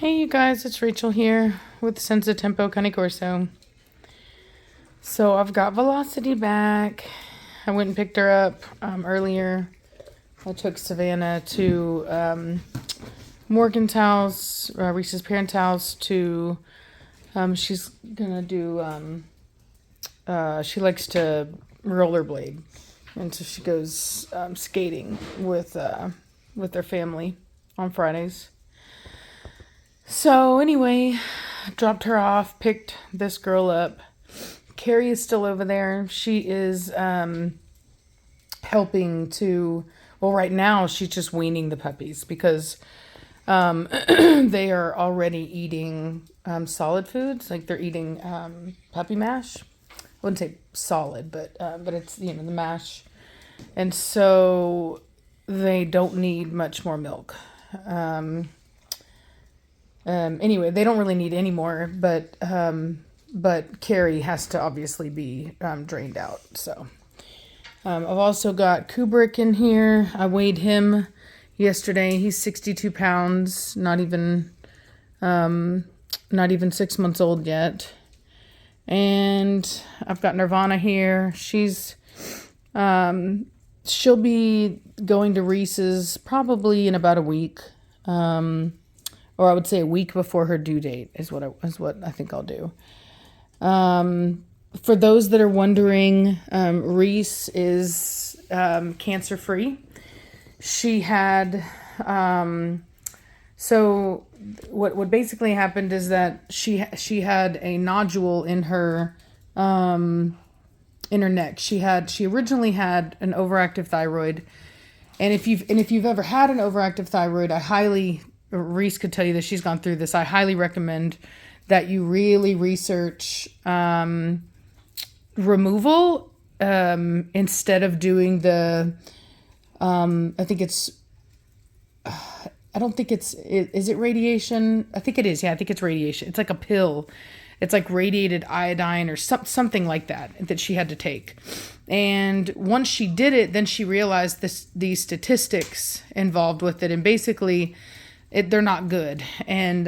Hey you guys, it's Rachel here with Senza Cane Corso. So I've got Velocity back. I went and picked her up earlier. I took Savannah to Morgan's house, Reese's parents' house to, she's gonna do, she likes to rollerblade. And so she goes skating with their family on Fridays. So anyway, dropped her off, picked this girl up. Carrie is still over there. She is helping to, well, right now she's just weaning the puppies because they are already eating solid foods. Like they're eating puppy mash. I wouldn't say solid, but it's, the mash. And so they don't need much more milk. Anyway, they don't really need any more, but Carrie has to obviously be drained out. So I've also got Kubrick in here. I weighed him yesterday. He's 62 pounds, not even 6 months old yet. And I've got Nirvana here. She'll be going to Reese's probably in about a week. Or I would say a week before her due date is what I think I'll do. For those that are wondering, Reese is cancer-free. She had, so what basically happened is that she had a nodule in her neck. She originally had an overactive thyroid, and if you've ever had an overactive thyroid, Reese could tell you that she's gone through this. I highly recommend that you really research removal instead of doing the, is it radiation? I think it is. Yeah, I think it's radiation. It's like a pill. It's like radiated iodine or something like that she had to take. And once she did it, then she realized these statistics involved with it. And basically, they're not good, and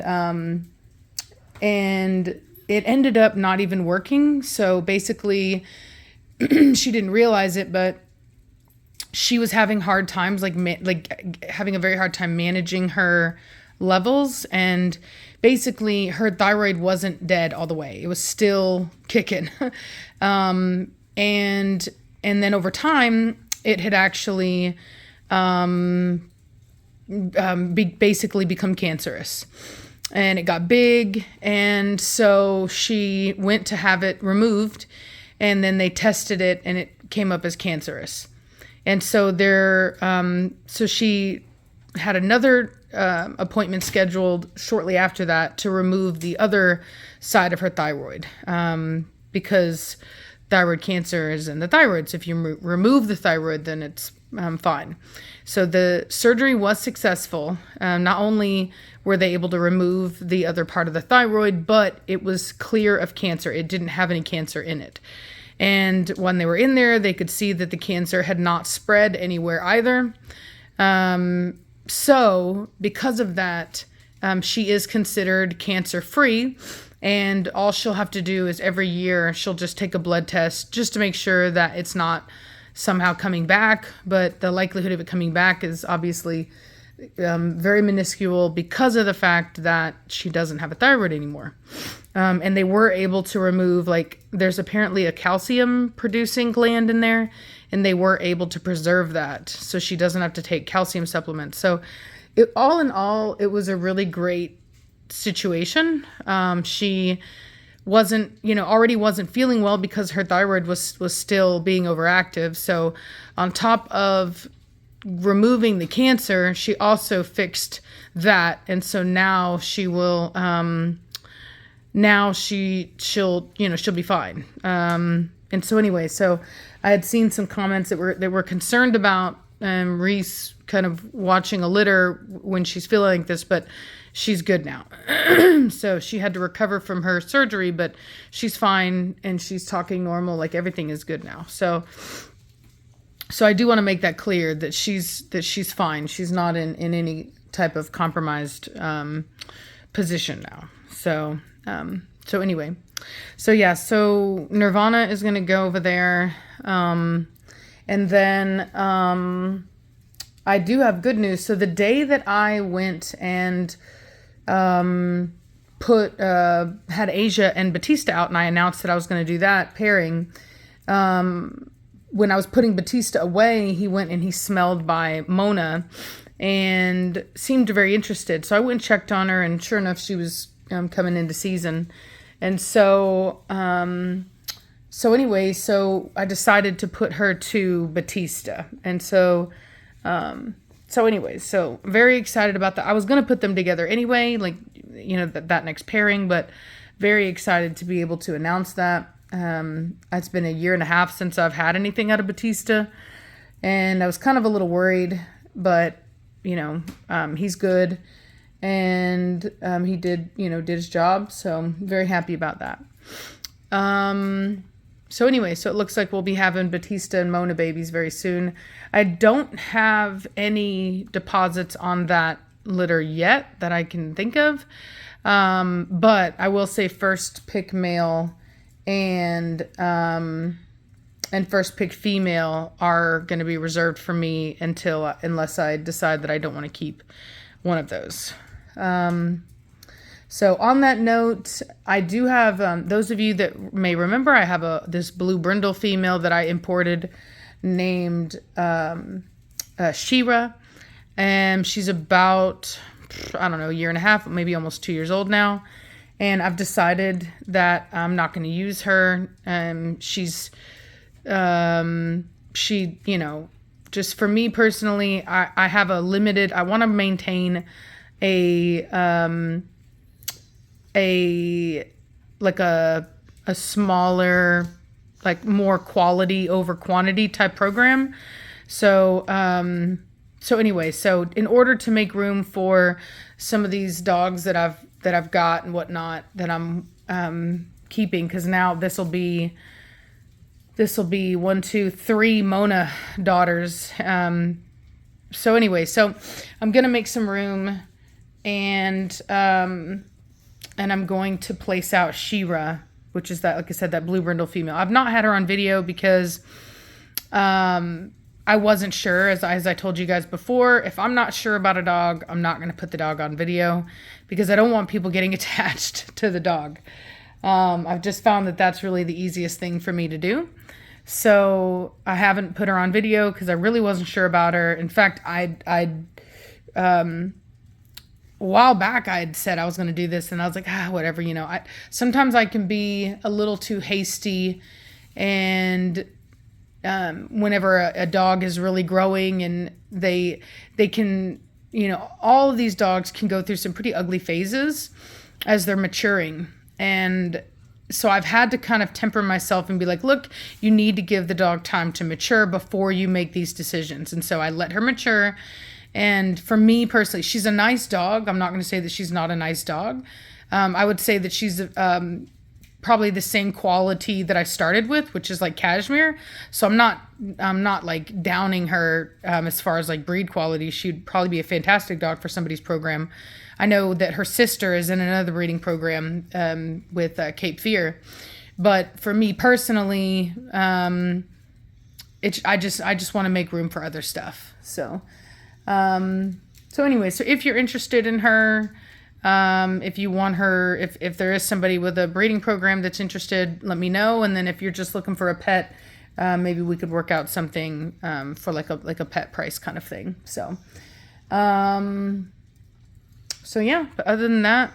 it ended up not even working. So basically, she didn't realize it, but she was having hard times, having a very hard time managing her levels, and basically her thyroid wasn't dead all the way; it was still kicking, and then over time, it had actually. Basically become cancerous, and it got big, and so she went to have it removed, and then they tested it and it came up as cancerous. And so so she had another appointment scheduled shortly after that to remove the other side of her thyroid, because thyroid cancer is in the thyroid. So if you remove the thyroid, then it's fine. So the surgery was successful. Not only were they able to remove the other part of the thyroid, but it was clear of cancer. It didn't have any cancer in it. And when they were in there, they could see that the cancer had not spread anywhere either. So because of that, she is considered cancer-free. And all she'll have to do is every year she'll just take a blood test just to make sure that it's not somehow coming back, but the likelihood of it coming back is obviously very minuscule because of the fact that she doesn't have a thyroid anymore. And they were able to remove, there's apparently a calcium producing gland in there, and they were able to preserve that so she doesn't have to take calcium supplements. So all in all, it was a really great situation. She already wasn't feeling well because her thyroid was still being overactive. So on top of removing the cancer, she also fixed that. And so now she will, she'll be fine. And so anyway, so I had seen some comments that were concerned about Reese kind of watching a litter when she's feeling like this, but she's good now. So she had to recover from her surgery, but she's fine and she's talking normal. Everything is good now. So I do want to make that clear that she's fine. She's not in any type of compromised position now. So, so anyway, so yeah, so Nirvana is going to go over there. And then, I do have good news. So the day that I went and, had Asia and Batista out, and I announced that I was going to do that pairing, when I was putting Batista away, he went and he smelled by Mona and seemed very interested. So I went and checked on her, and sure enough, she was coming into season. And so, so anyway, so I decided to put her to Batista. And so, so anyways, so very excited about that. I was going to put them together anyway, like, you know, that next pairing, but very excited to be able to announce that. It's been 1.5 years since I've had anything out of Batista, and I was kind of a little worried, but you know, he's good, and he did his job, so I'm very happy about that. So anyway, so it looks like we'll be having Batista and Mona babies very soon. I don't have any deposits on that litter yet that I can think of, but I will say first pick male and first pick female are going to be reserved for me unless I decide that I don't want to keep one of those. So on that note, I do have, those of you that may remember, I have this blue brindle female that I imported named Shira, and she's about, I don't know, 1.5 years, maybe almost 2 years old now. And I've decided that I'm not going to use her. She's, she, you know, just for me personally, I have a limited, I want to maintain a smaller, like more quality over quantity type program. So, so anyway, so in order to make room for some of these dogs that I've got and whatnot that I'm keeping, because now this will be 1, 2, 3 Mona daughters. So anyway, so I'm gonna make some room, and I'm going to place out Shira, which is that, like I said, that blue brindle female. I've not had her on video because I wasn't sure, as I told you guys before. If I'm not sure about a dog, I'm not going to put the dog on video because I don't want people getting attached to the dog. I've just found that that's really the easiest thing for me to do. So I haven't put her on video because I really wasn't sure about her. In fact, a while back I had said I was going to do this, and I was like, whatever, you know. Sometimes I can be a little too hasty, and whenever a dog is really growing, and they can, you know, all of these dogs can go through some pretty ugly phases as they're maturing. And so I've had to kind of temper myself and be like, look, you need to give the dog time to mature before you make these decisions. And so I let her mature. And for me personally, she's a nice dog. I'm not going to say that she's not a nice dog. I would say that she's probably the same quality that I started with, which is like cashmere. So I'm not like downing her as far as like breed quality. She'd probably be a fantastic dog for somebody's program. I know that her sister is in another breeding program with Cape Fear, but for me personally, I just want to make room for other stuff. So anyway, so if you're interested in her, if you want her, if there is somebody with a breeding program that's interested, let me know. And then if you're just looking for a pet, maybe we could work out something for like a pet price kind of thing. So, so yeah, but other than that,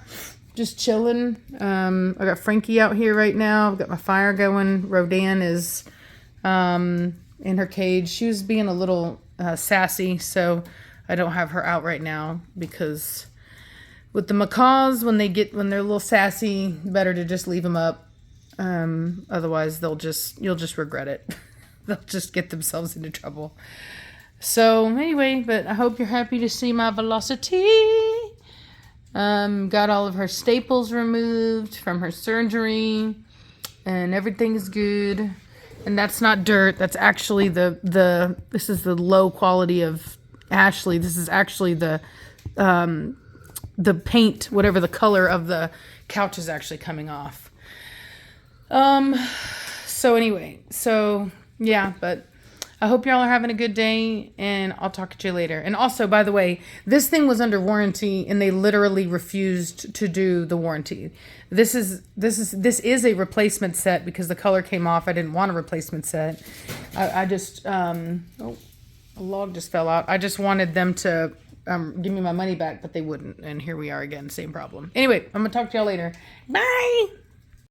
just chilling. I got Frankie out here right now. I've got my fire going. Rodan is in her cage. She was being a little sassy, so I don't have her out right now because with the macaws, when they're a little sassy, better to just leave them up. Otherwise, you'll just regret it. They'll just get themselves into trouble. So anyway, but I hope you're happy to see my Velocity. Got all of her staples removed from her surgery, and everything is good. And that's not dirt. That's actually this is the low quality of Ashley. This is actually the the paint, whatever the color of the couch is actually coming off. So anyway, so yeah, but I hope y'all are having a good day, and I'll talk to you later. And also, by the way, this thing was under warranty, and they literally refused to do the warranty. This is a replacement set because the color came off. I didn't want a replacement set. I just a log just fell out. I just wanted them to give me my money back, but they wouldn't. And here we are again, same problem. Anyway, I'm gonna talk to y'all later. Bye.